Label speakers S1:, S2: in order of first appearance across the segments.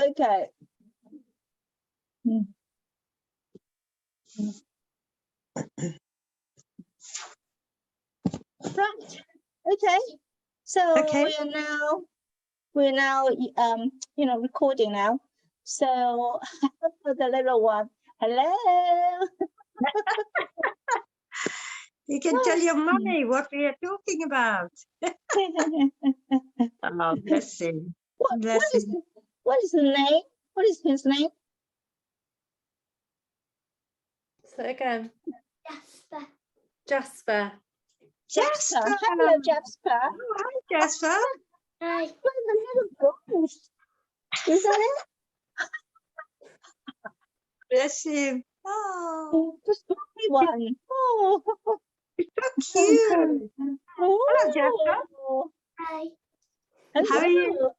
S1: Okay. Right. Okay. So
S2: Okay.
S1: we're now you know, recording now. So for the little one, hello.
S2: You can tell your mommy what we are talking about. Oh, bless him.
S1: What
S2: Bless
S1: is
S2: him.
S1: what is the name? What is his name?
S3: So again,
S4: Jasper.
S3: Jasper.
S2: Jasper.
S1: Hello, Jasper.
S2: Oh, hi, Jasper.
S4: Hi.
S1: Where's the little ghost? Is that it?
S2: Bless him. Oh,
S1: Just the one. Oh.
S2: so cute. Hello, Jasper.
S1: Oh.
S4: Hi.
S2: How are you?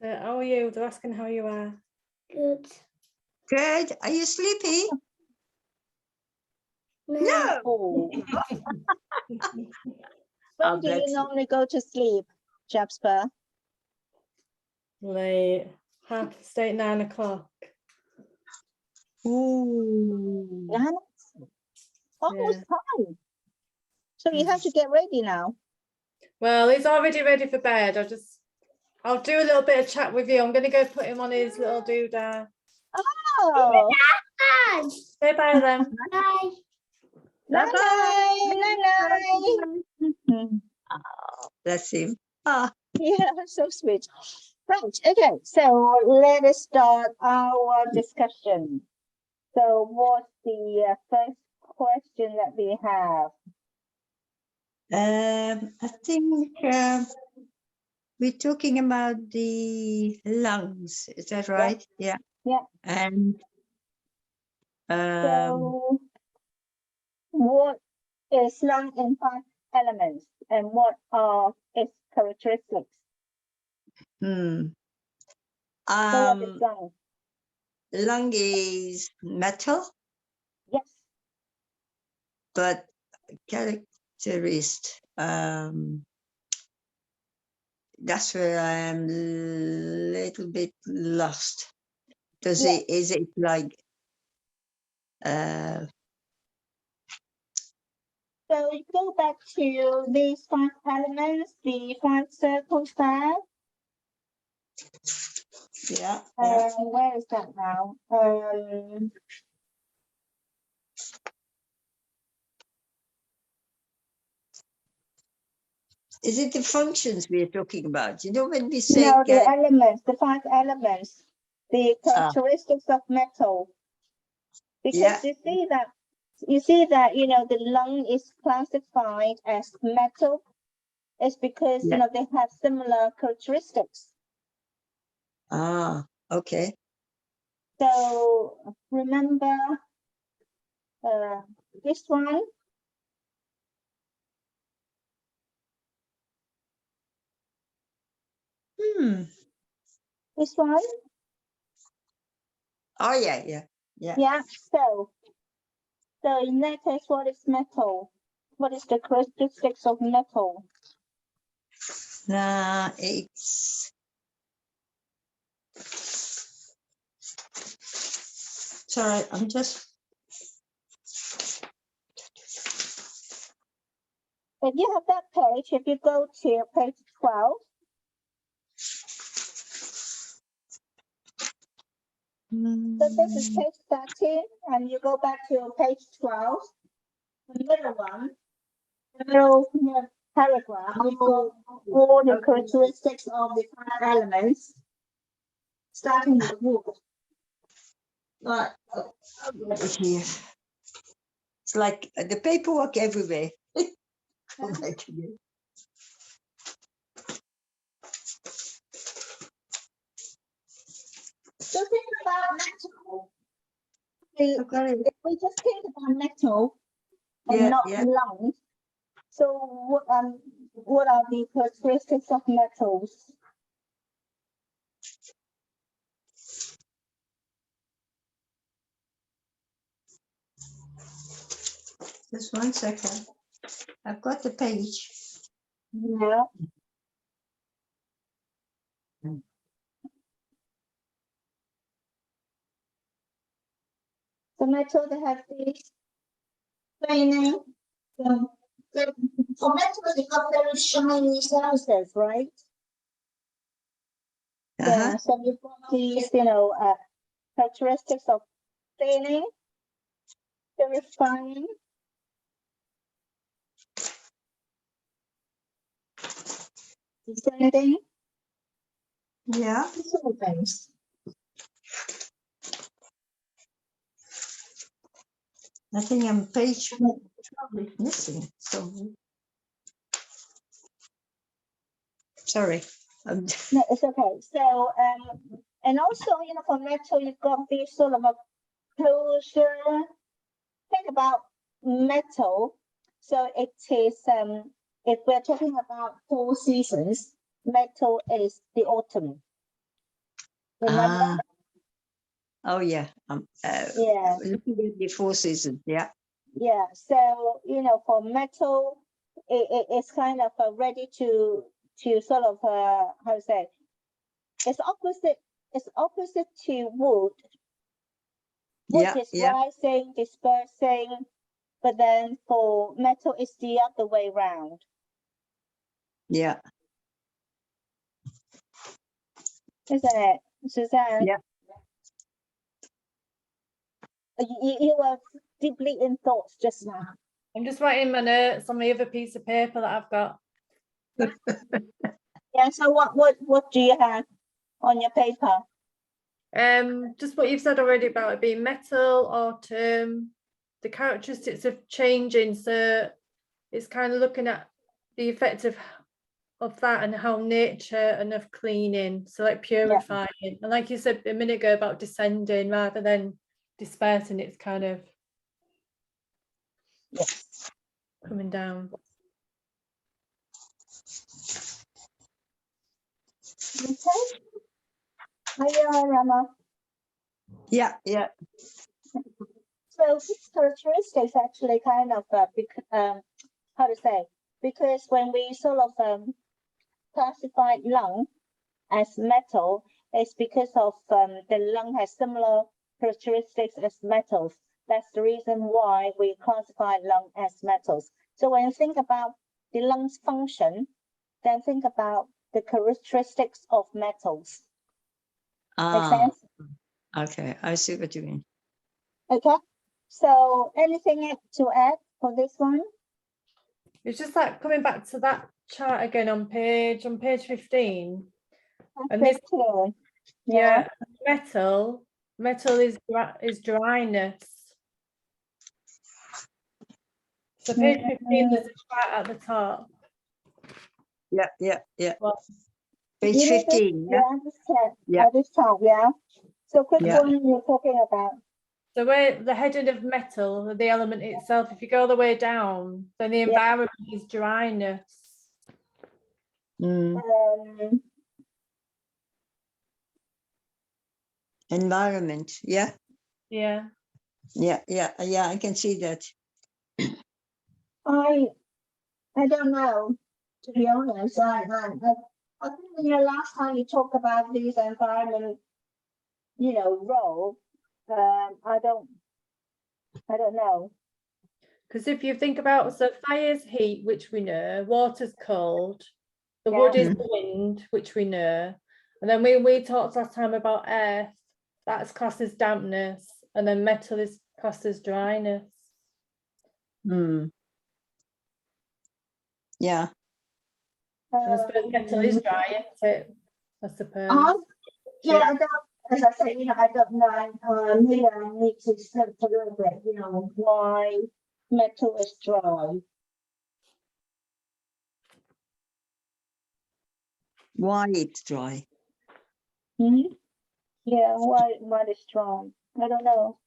S3: So how are you? They're asking how you are.
S4: Good.
S2: Good. Are you sleepy?
S4: No.
S1: Oh.
S2: Oh,
S1: When do
S2: bless
S1: you
S2: you.
S1: normally go to sleep, Jasper?
S3: Late. 8:30, 9 o'clock.
S2: Ooh.
S1: Yeah. Almost time. So you have to get ready now.
S3: Well, he's already ready for bed. I'll do a little bit of chat with you. I'm going to go put him on his little doodah.
S1: Oh.
S4: Hi.
S3: Say bye then.
S4: Bye.
S1: Bye-bye. Night-night.
S2: Oh, bless him. Ah,
S1: Yeah, so sweet. Right. Okay. So let us start our discussion. So what's the first question that we have?
S2: I think we're talking about the lungs. Is that right? Yeah.
S1: Yeah.
S2: And
S1: So what is lung in 5 elements and what are its characteristics?
S2: hmm,
S1: So what is lung?
S2: lung is metal,
S1: Yes.
S2: but characteristic. That's where I am a little bit lost. Is it like
S1: So you go back to these 5 elements, the 5 circles there.
S2: yeah,
S1: Where is that now?
S2: is it the functions we're talking about? You know, when we say
S1: No, the elements, the 5 elements, the characteristics of metal. Because
S2: Yeah.
S1: you see that, you know, the lung is classified as metal. It's because, you know, they have similar characteristics.
S2: Ah, okay.
S1: So remember this one. This one.
S2: Oh yeah.
S1: Yeah. So in that case, what is metal? What is the characteristics of metal?
S2: It's sorry, I'm just
S1: If you have that page, if you go to page 12. So this is page 13, and you go back to page 12, the middle one, the middle paragraph. We've got all the characteristics of the 5 elements, starting with wood.
S2: right. Here. It's like the paperwork everywhere. Go back again.
S1: So think about metal. If we just think about metal and not lungs, so what are the characteristics of metals?
S2: Just 1 second. I've got the page.
S1: Yeah. the metal they have this staining. For metals, they got very shiny surfaces, right? Yeah, so you've got these, characteristics of staining, purifying, descending,
S2: Yeah.
S1: these sort of things.
S2: I think I'm page 12 is missing. So sorry.
S1: No, it's okay. So, and also, for metal, you've got this sort of a closure. Think about metal. So it is, if we're talking about 4 seasons, metal is the autumn. Remember?
S2: Oh yeah.
S1: Yeah.
S2: Looking at the 4 seasons. Yeah.
S1: Yeah. So, for metal, it's kind of ready to sort of, how to say, it's opposite to wood. Wood
S2: Yeah.
S1: is
S2: Yeah.
S1: rising, dispersing, but then for metal, it's the other way round.
S2: Yeah.
S1: Isn't it, Suzanne?
S2: Yeah.
S1: You were deeply in thoughts just now.
S3: I'm just writing my notes on the other piece of paper that I've got.
S1: Yeah. So what do you have on your paper?
S3: Just what you've said already about it being metal, autumn, the characteristics of changing. So it's kind of looking at the effect of that and how nature and of cleaning, so like purifying. And like you said a minute ago about descending rather than dispersing, it's kind of coming down.
S1: Okay. Are you all right, Rama?
S2: Yeah. Yeah.
S1: So these characteristics actually kind of how to say, because when we sort of classify lung as metal, it's because of the lung has similar characteristics as metals. That's the reason why we classify lung as metals. So when you think about the lung's function, then think about the characteristics of metals. Make sense?
S2: Okay. I see what you mean.
S1: Okay. So anything to add for this one?
S3: It's just like coming back to that chart again on page 15. And this,
S1: yeah,
S3: metal is dryness. So page 15, there's a chart at the top.
S2: Yeah. Yeah. Yeah.
S3: Well,
S2: Page
S1: you need
S2: 15.
S1: this,
S2: Yeah.
S1: this chart, yeah. So which
S2: Yeah.
S1: one you're talking about?
S3: so where the heading of metal, the element itself, if you go all the way down, then the environment is dryness.
S2: Environment. Yeah.
S3: Yeah.
S2: Yeah. Yeah. Yeah. I can see that.
S1: I don't know, to be honest. I think last time you talked about this environment, role. I don't know.
S3: Because if you think about, so fire's heat, which we know, water's cold, the
S1: Yeah.
S3: wood is the wind, which we know, and then we talked last time about earth, that's classed as dampness, and then metal is classed as dryness.
S2: Yeah.
S3: And I suppose metal is dry, isn't it? I suppose.
S1: Yeah, I don't, as I say, I don't know. Maybe I need to search a little bit, why metal is dry.
S2: Why it's dry?
S1: Yeah, why it's dry? I don't know.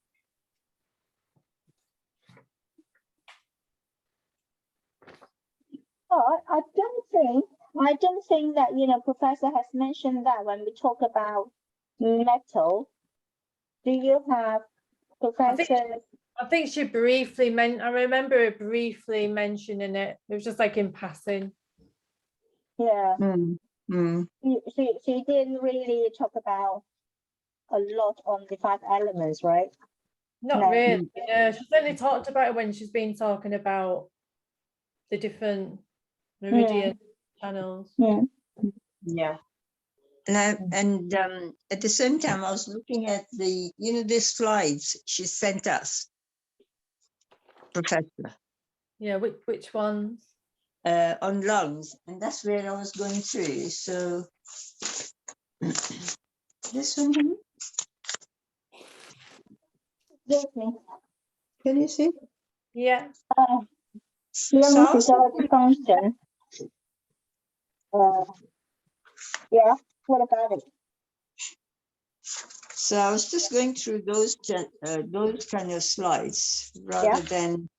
S1: Oh, I don't think that, Professor has mentioned that when we talk about metal. Do you have, Professor?
S3: I think she briefly I remember her briefly mentioning it. It was just like in passing.
S1: Yeah. She didn't really talk about a lot on the 5 elements, right?
S3: Not
S1: No.
S3: really. Yeah, she's only talked about it when she's been talking about the different meridian channels.
S1: Mm.
S2: Yeah. And at the same time, I was looking at the slides she sent us, Professor,
S3: Yeah, which ones?
S2: on lungs, and that's where I was going through. So this one here,
S1: Exactly.
S2: can you see?
S3: Yeah.
S1: Lungs is
S2: So,
S1: our function. Yeah. What about it?
S2: so I was just going through those kind of slides rather than.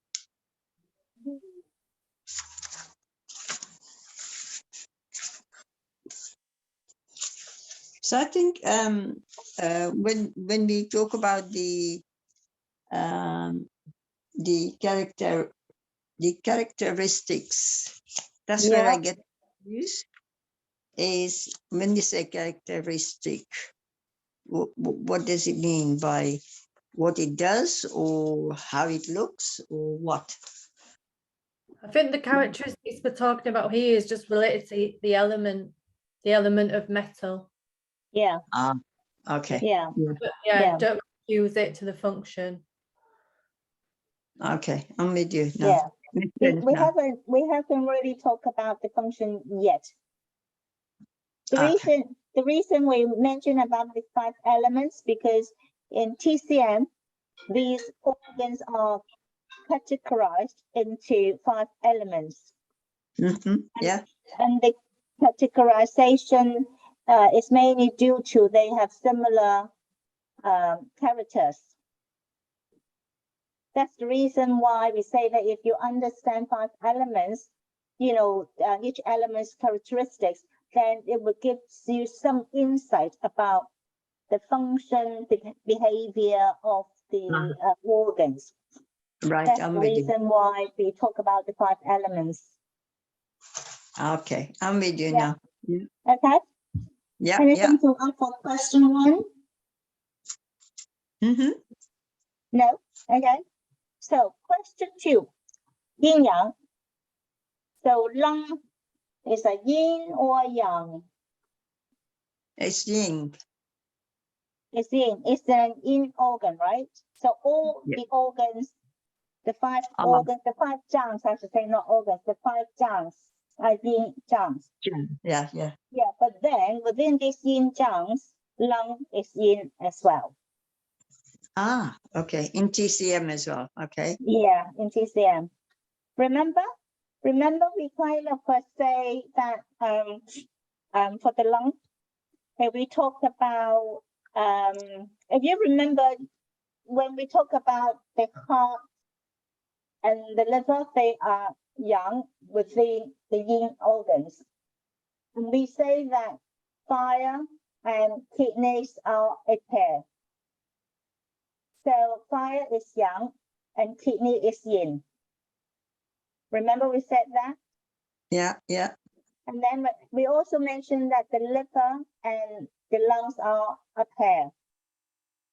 S2: So I think when we talk about the characteristics, that's where I get confused. Is when you say characteristic, what does it mean by what it does or how it looks or what?
S3: I think the characteristics we're talking about here is just related to the element of metal.
S1: Yeah.
S2: Okay.
S1: Yeah.
S3: But yeah,
S1: Yeah.
S3: don't confuse it to the function.
S2: Okay, I'm with you now.
S1: Yeah.
S2: Makes
S1: We,
S2: sense
S1: we
S2: now.
S1: haven't really talked about the function yet. The
S2: Okay.
S1: reason we mention about the 5 elements, because in TCM, these organs are categorized into 5 elements.
S2: Yeah.
S1: And the categorization is mainly due to they have similar characters. That's the reason why we say that if you understand 5 elements, each element's characteristics, then it will give you some insight about the function, the behavior of the organs.
S2: Right.
S1: That's
S2: I'm
S1: the
S2: with you.
S1: reason why we talk about the 5 elements.
S2: Okay, I'm with you
S1: Yeah.
S2: now.
S1: Okay.
S2: Yeah.
S1: Anything to add for question 1? No. Okay. So question 2, yin yang. So lung is a yin or yang?
S2: It's yin.
S1: It's yin. It's an yin organ, right? So all the organs, the 5 organs, the 5 jangs, I should say, not organs, the 5 jangs are yin jangs.
S2: Yeah.
S1: Yeah, but then within these yin jangs, lung is yin as well.
S2: Okay. In TCM as well. Okay.
S1: Yeah, in TCM. Remember we kind of say that for the lung, we talked about if you remember when we talk about the heart and the liver, they are yang within the yin organs. And we say that fire and kidneys are a pair. So fire is yang and kidney is yin. Remember we said that?
S2: Yeah.
S1: And then we also mentioned that the liver and the lungs are a pair.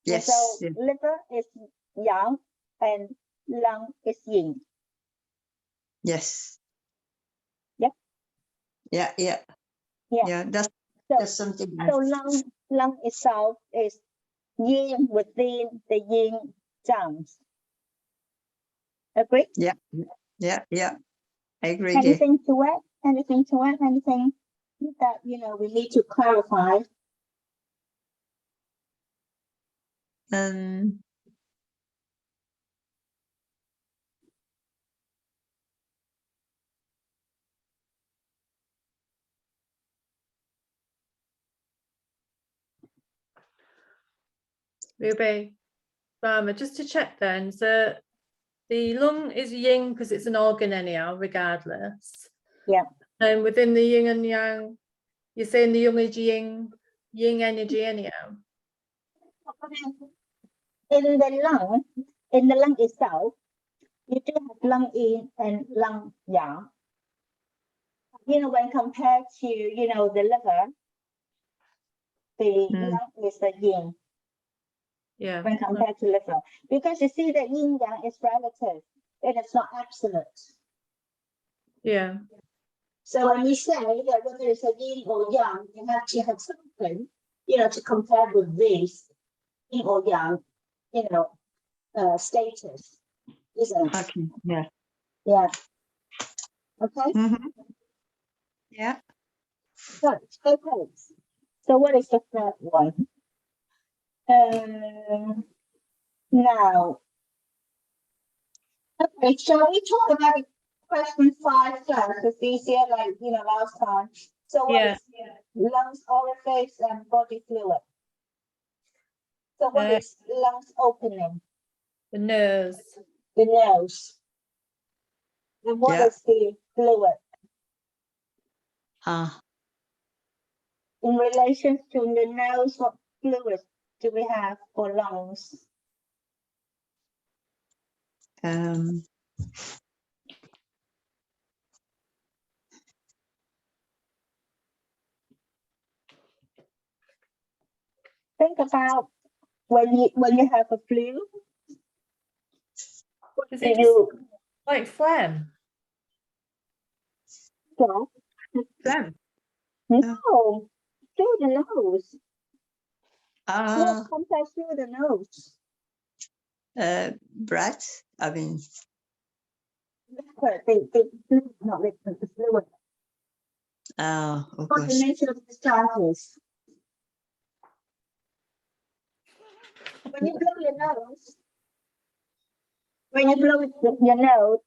S2: Yes.
S1: So liver is yang and lung is yin.
S2: Yes.
S1: Yep.
S2: Yeah. That's something.
S1: So lung itself is yin within the yin jangs. Agree?
S2: Yeah. I agree.
S1: Anything to add? Anything that we need to clarify?
S3: Ruby, Rama, just to check then, so the lung is yin because it's an organ anyhow, regardless.
S1: Yeah.
S3: And within the yin and yang, you're saying the lung is yin energy anyhow.
S1: In the lung itself, you do have lung yin and lung yang. When compared to the liver, the lung is the yin.
S3: Yeah.
S1: when compared to liver. Because you see the yin yang is relative. It is not absolute.
S3: Yeah.
S1: So when we say that whether it's a yin or yang, you have to have something, you know, to compare with this yin or yang, you know, status, isn't it?
S2: Okay. Yeah.
S1: Yeah. Okay.
S2: Mhm. Yeah.
S1: Good. Okay. So what is the third one? Now, okay, shall we talk about question 5 first? It's easier, like, you know, last time. So what
S3: Yeah.
S1: is lungs orifice and body fluid? So what
S3: Uh,
S1: is lungs opening?
S3: The nose.
S1: The nose. And what
S2: Yeah.
S1: is the fluid
S2: Ah.
S1: in relation to the nose? What fluid do we have for lungs? Think about when you have a flu.
S3: Is
S1: Do
S3: it just
S1: you
S3: like phlegm?
S1: go?
S2: Phlegm.
S1: No, through the nose.
S2: Ah.
S1: What comes out through the nose?
S2: Breath. I mean.
S1: Liquid, not liquid, the fluid.
S2: Of
S1: What the
S2: course.
S1: nature of the discharges? When you blow your nose, your nose,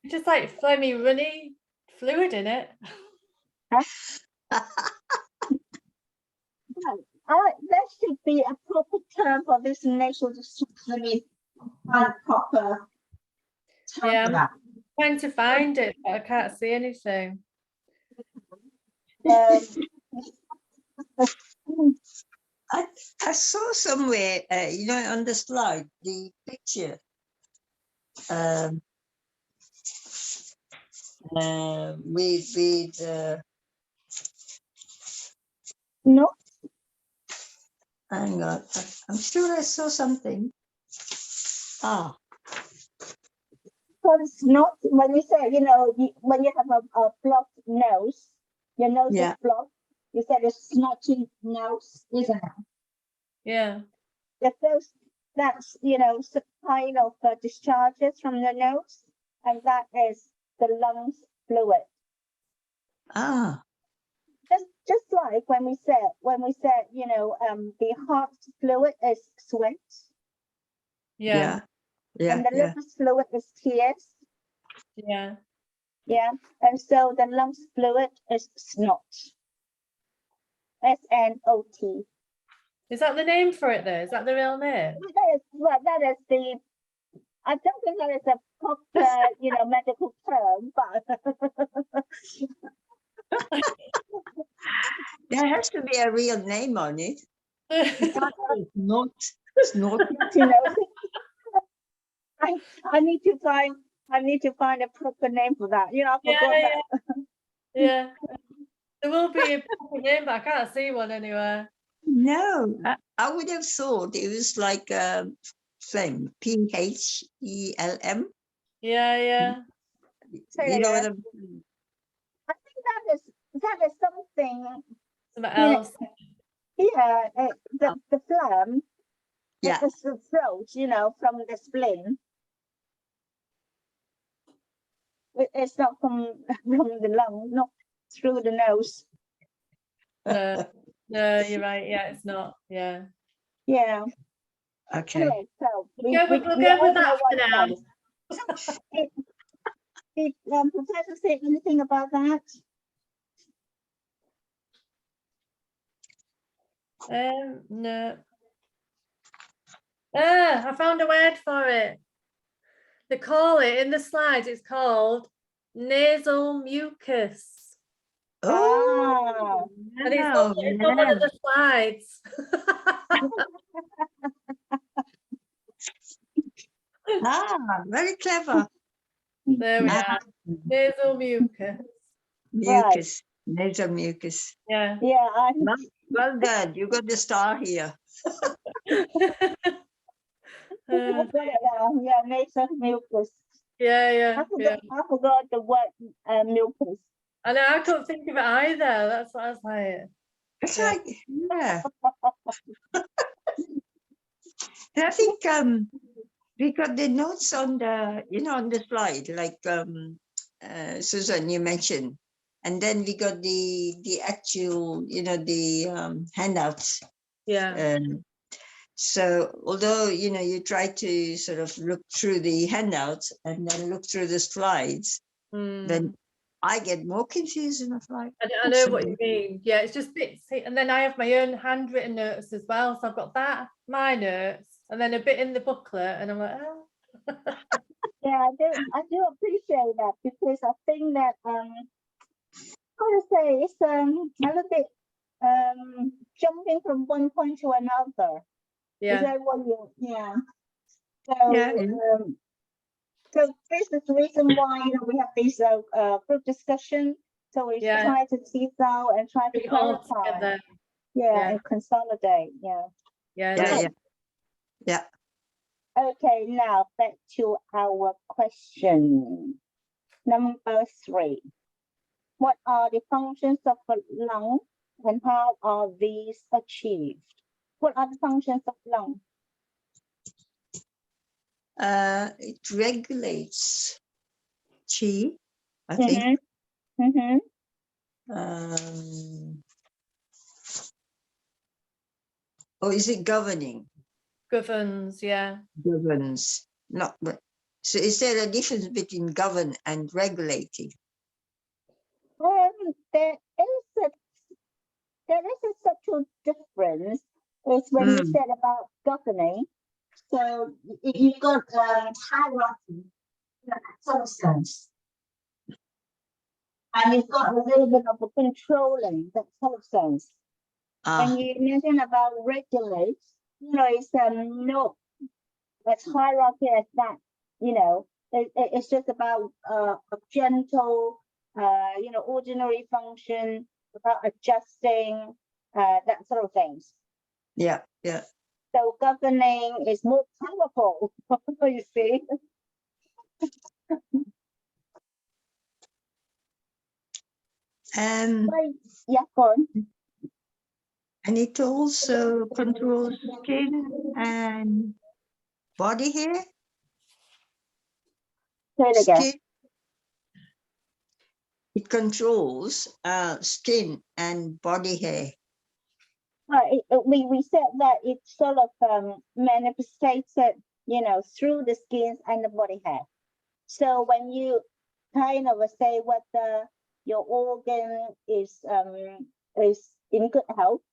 S3: It's just like phlegmy, runny fluid in it.
S1: there should be a proper term for this nasal discharge. Let me find a proper term
S3: Yeah,
S1: for that.
S3: Trying to find it, but I can't see anything.
S2: I saw somewhere, you know, on the slide, the picture. With
S1: No,
S2: hang on, I'm sure I saw something. Ah,
S1: so it's not when you say, you know, when you have a blocked nose, your nose
S2: Yeah.
S1: is blocked. You said a snotty nose, isn't it?
S3: Yeah.
S1: The first, that's, you know, some kind of discharges from the nose, and that is the lungs fluid.
S2: ah,
S1: Just like when we said, you know, the heart fluid is sweat,
S3: Yeah.
S2: yeah,
S1: and the
S2: yeah.
S1: liver fluid is tears,
S3: Yeah.
S1: yeah, and so the lungs fluid is snot, SNOT.
S3: Is that the name for it though? Is that the real name?
S1: That is the. I don't think that is a proper, you know, medical term, but
S2: There has to be a real name on it. It's not.
S1: you know, I need to find a proper name for that. You know, I forgot
S3: Yeah,
S1: that.
S3: yeah. There will be a proper name, but I can't see one anywhere.
S2: No, I would have thought it was like phlegm, PHELM.
S3: Yeah, yeah.
S1: Say
S2: You
S1: it
S2: know
S1: again.
S2: what I'm saying?
S1: I think that is something.
S3: Something
S1: You know,
S3: else.
S1: yeah, the phlegm.
S2: Yeah.
S1: It's the throat, you know, from the spleen. It's not from the lung, not through the nose.
S3: No, no, you're right. Yeah, it's not. Yeah.
S1: Yeah.
S2: Okay.
S1: Anyway, so
S3: We'll go with
S1: all
S3: that
S1: know
S3: for
S1: what
S3: now.
S1: it is. Did Professor say anything about that?
S3: No. I found a word for it. They call it in the slides. It's called nasal mucus,
S2: Oh,
S1: Ah,
S3: and it's
S2: wow,
S3: on one of the slides.
S2: very clever.
S3: There we are. Nasal mucus.
S2: Mucus, nasal mucus.
S3: Yeah.
S1: yeah.
S2: Well done. You got the star here.
S1: I got it now. Yeah, nasal mucus.
S3: yeah.
S1: I forgot the word mucus.
S3: I know, I couldn't think of it either. That's what I was like.
S2: It's
S3: Yeah.
S2: like, yeah. And I think we got the notes on the, on the slide, like Susan, you mentioned. And then we got the actual, the handouts.
S3: Yeah.
S2: So although, you try to sort of look through the handouts and then look through the slides, then I get more confused and I'm like,
S3: I know what you mean. Yeah, it's just bits. And then I have my own handwritten notes as well. So I've got that, my notes, and then a bit in the booklet. And I'm like, oh.
S1: Yeah, I do appreciate that, because I think that how to say, it's a little bit jumping from one point to another. Is
S3: Yeah.
S1: that what you? Yeah. So
S2: Yeah.
S1: so this is the reason why we have this group discussion. So we
S3: Yeah.
S1: try to tease out and try to
S3: Bring it all
S1: clarify.
S3: together.
S1: Yeah,
S3: Yeah.
S1: and consolidate. Yeah.
S3: Yeah.
S2: Yeah,
S3: no,
S2: yeah.
S1: Okay, now back to our question. Number 3. What are the functions of the lung and how are these achieved? What are the functions of lung?
S2: It regulates chi, I think.
S1: Mm-hmm.
S2: Or is it governing?
S3: Governs, yeah.
S2: Governs. Not. So is there a difference between govern and regulating?
S1: There is a subtle difference. It's when you said about governing. So you've got hierarchy, sort of sense. And you've got a little bit of a controlling, that sort of sense. When you mention about regulate, it's not as hierarchy as that. It's just about a gentle, ordinary function, about adjusting, that sort of things.
S2: Yeah, yeah.
S1: So governing is more powerful, you see. Yeah, go on.
S2: And it also controls skin and body hair.
S1: Say it again.
S2: Skin. It controls skin and body hair.
S1: We said that it sort of manifested, through the skin and the body hair. So when you kind of say whether your organ is in good health,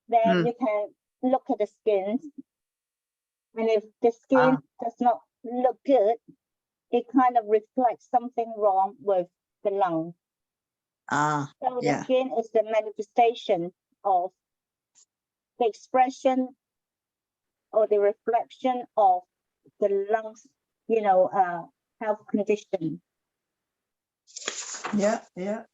S1: then you can look at the skin, and if the skin does not look good, it kind of reflects something wrong with the lung. So the skin is the manifestation of the expression or the reflection of the lungs, health condition.
S2: Yeah, yeah.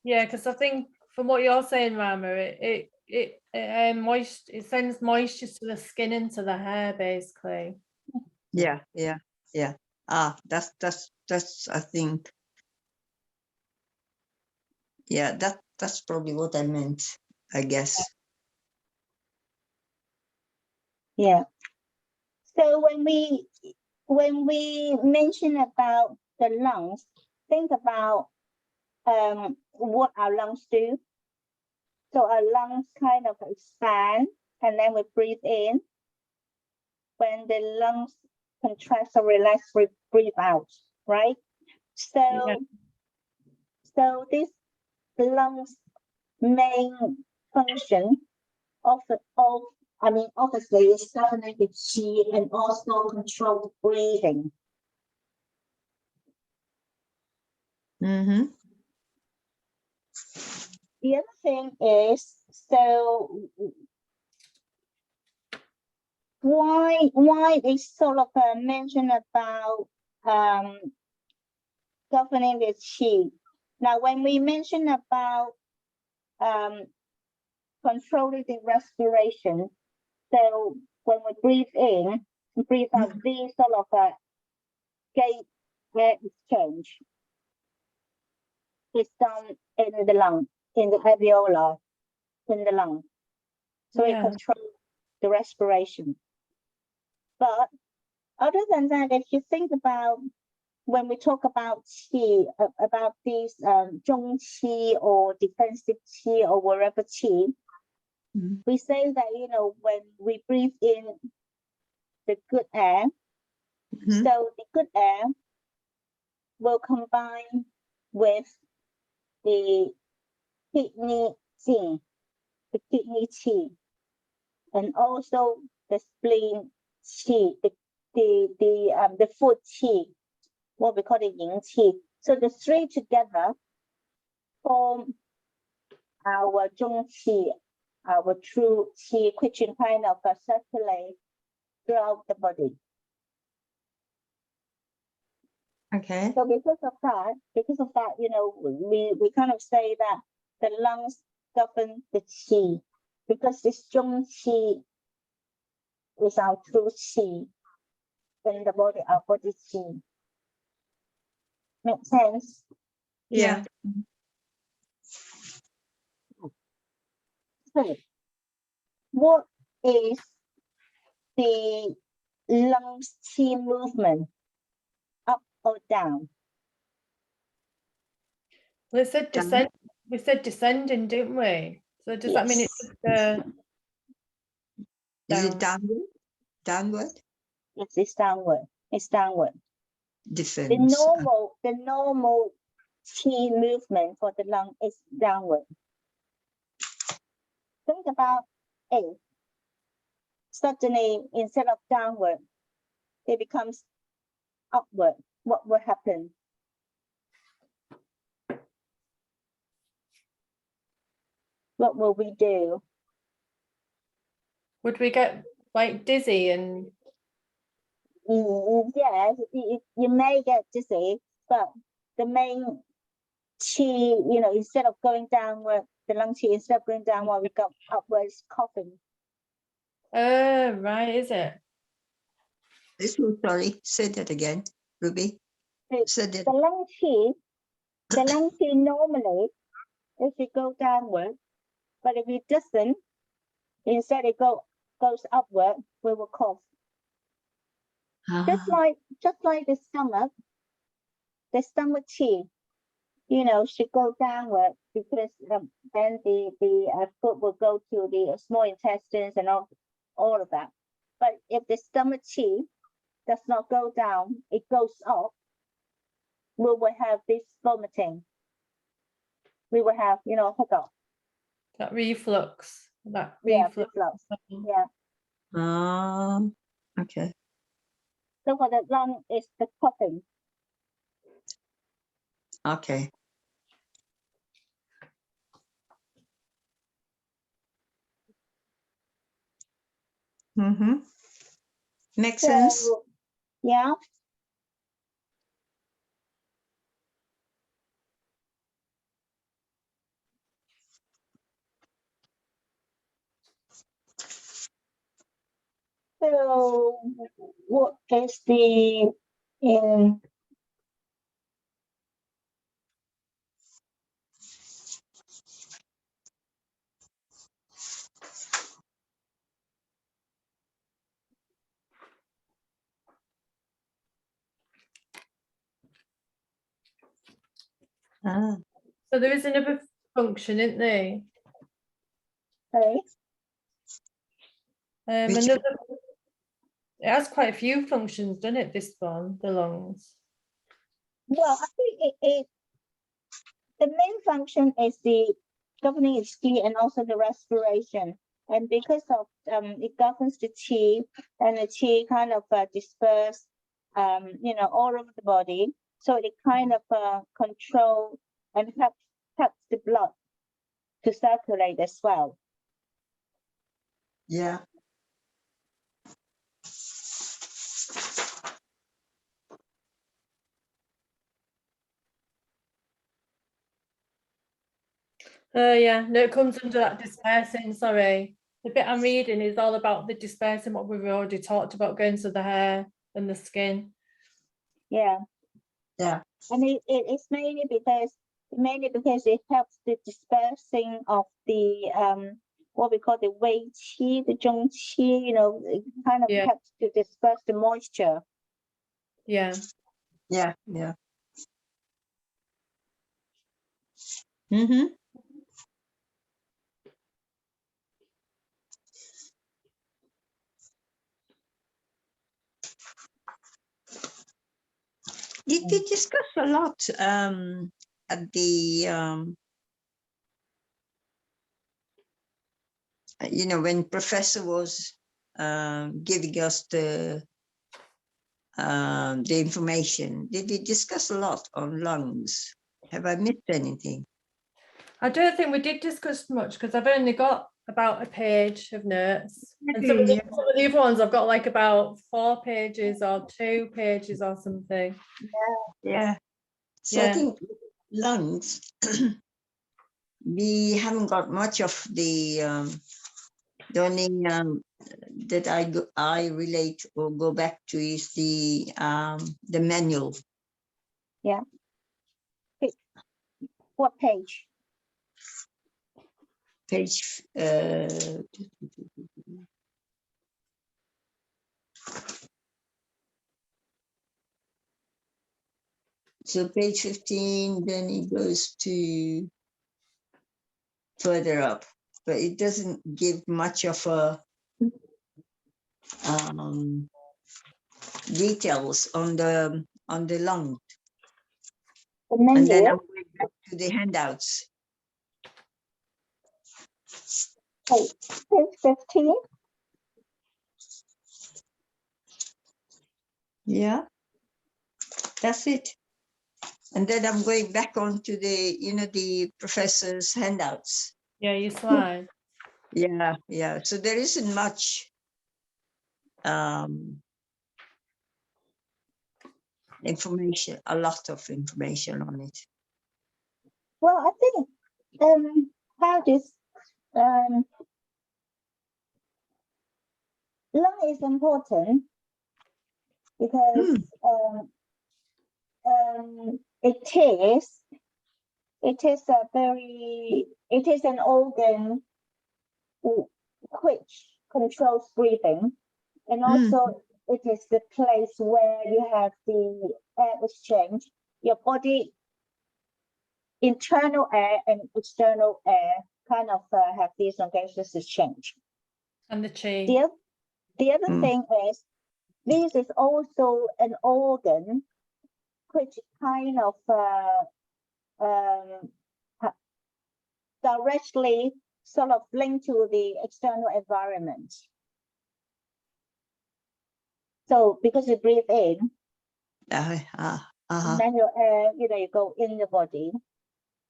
S3: Yeah, because I think from what you're saying, Rama, it sends moisture to the skin and to the hair, basically.
S2: Yeah. That's I think. Yeah, that's probably what I meant, I guess.
S1: Yeah. So when we mention about the lungs, think about what our lungs do. So our lungs kind of expand, and then we breathe in. When the lungs contract or relax, we breathe out, right? So this lungs main function obviously is governing the qi and also control breathing. The other thing is, so why they sort of mention about governing the qi. Now, when we mention about controlling the respiration. So when we breathe in and breathe out, these sort of gate air exchange is done in the lung, in the alveoli, in the lung. So it
S3: Yeah.
S1: controls the respiration. But other than that, if you think about when we talk about qi, about these zhong qi or defensive qi or whatever qi, we say that, you know, when we breathe in the good air, so the good air will combine with the kidney qi, the kidney qi, and also the spleen qi, the foot qi, what we call the yin qi. So the three together form our zhong qi, our true qi, which can kind of circulate throughout the body.
S2: Okay.
S1: So because of that, you know, we kind of say that the lungs govern the qi, because this zhong qi is our true qi in the body, our body qi. Make sense?
S3: Yeah.
S1: So, what is the lungs qi movement? Up or down?
S3: Well, it said
S2: Down.
S3: descend. We said descending, didn't we? So does that mean it's
S2: Is it
S3: down?
S2: downward? Downward?
S1: Yes, it's downward. It's downward.
S2: Defense.
S1: The normal qi movement for the lung is downward. Think about it. Suddenly, instead of downward, it becomes upward. What will happen? What will we do?
S3: Would we get like dizzy and
S1: Yes, you may get dizzy, but the main qi, you know, instead of going downward, the lung qi, instead of going downward, we go upwards, coughing.
S3: right, is it?
S2: Sorry, say that again, Ruby. Say that.
S1: The lung qi normally, if you go downward, but if it doesn't, instead it goes upward, we will cough. Just like the stomach qi, you know, should go downward because then the food will go to the small intestines and all of that. But if the stomach qi does not go down, it goes up, we will have this vomiting. We will have, you know, hiccup.
S3: That reflux. That
S1: Yeah,
S3: reflux.
S1: reflux. Yeah.
S2: Okay.
S1: So for the lung, it's the coughing.
S2: Okay. Makes sense.
S1: So, yeah. So what is the
S3: So there is another function, isn't there?
S1: sorry?
S3: Another. It has quite a few functions, doesn't it? This one, the lungs.
S1: Well, I think the main function is the governing its qi and also the respiration. And because of it governs the qi, and the qi kind of disperse, you know, all over the body. So it kind of control and helps the blood to circulate as well.
S2: Yeah.
S3: Oh yeah, no, it comes under that dispersing, sorry. The bit I'm reading is all about the dispersing, what we've already talked about, going to the hair and the skin.
S1: Yeah.
S2: Yeah.
S1: And it's mainly because it helps the dispersing of the what we call the wei qi, the zhong qi, you know, it kind of
S3: Yeah.
S1: helps to disperse the moisture.
S3: Yeah.
S2: Yeah. Yeah. Mm-hmm. Did we discuss a lot at the you know, when professor was giving us the information? Did we discuss a lot on lungs? Have I missed anything?
S3: I don't think we did discuss much because I've only got about a page of notes. And some of the other ones I've got like about 4 pages or 2 pages or something.
S2: Yeah. So I think lungs, we haven't got much of the only that I relate or go back to is the manual.
S1: Yeah. What page?
S2: Page so page 15, then it goes to further up, but it doesn't give much of a details on the lung. And then I'm going back to the handouts.
S1: Oh, page 15.
S2: Yeah, that's it. And then I'm going back on to the, you know, the professor's handouts.
S3: Yeah, you slide.
S2: Yeah, yeah. So there isn't much information, a lot of information on it.
S1: Well, I think how this lung is important because it is an organ which controls breathing, and also it is the place where you have the air exchange. Your body, internal air and external air, kind of have these gaseous exchange.
S3: And the chi.
S1: The other thing is, this is also an organ which kind of directly sort of linked to the external environment. So because you breathe in, and then your air, you know, you go in the body.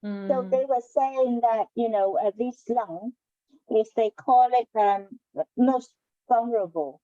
S1: So they were saying that, you know, this lung is, they call it most vulnerable.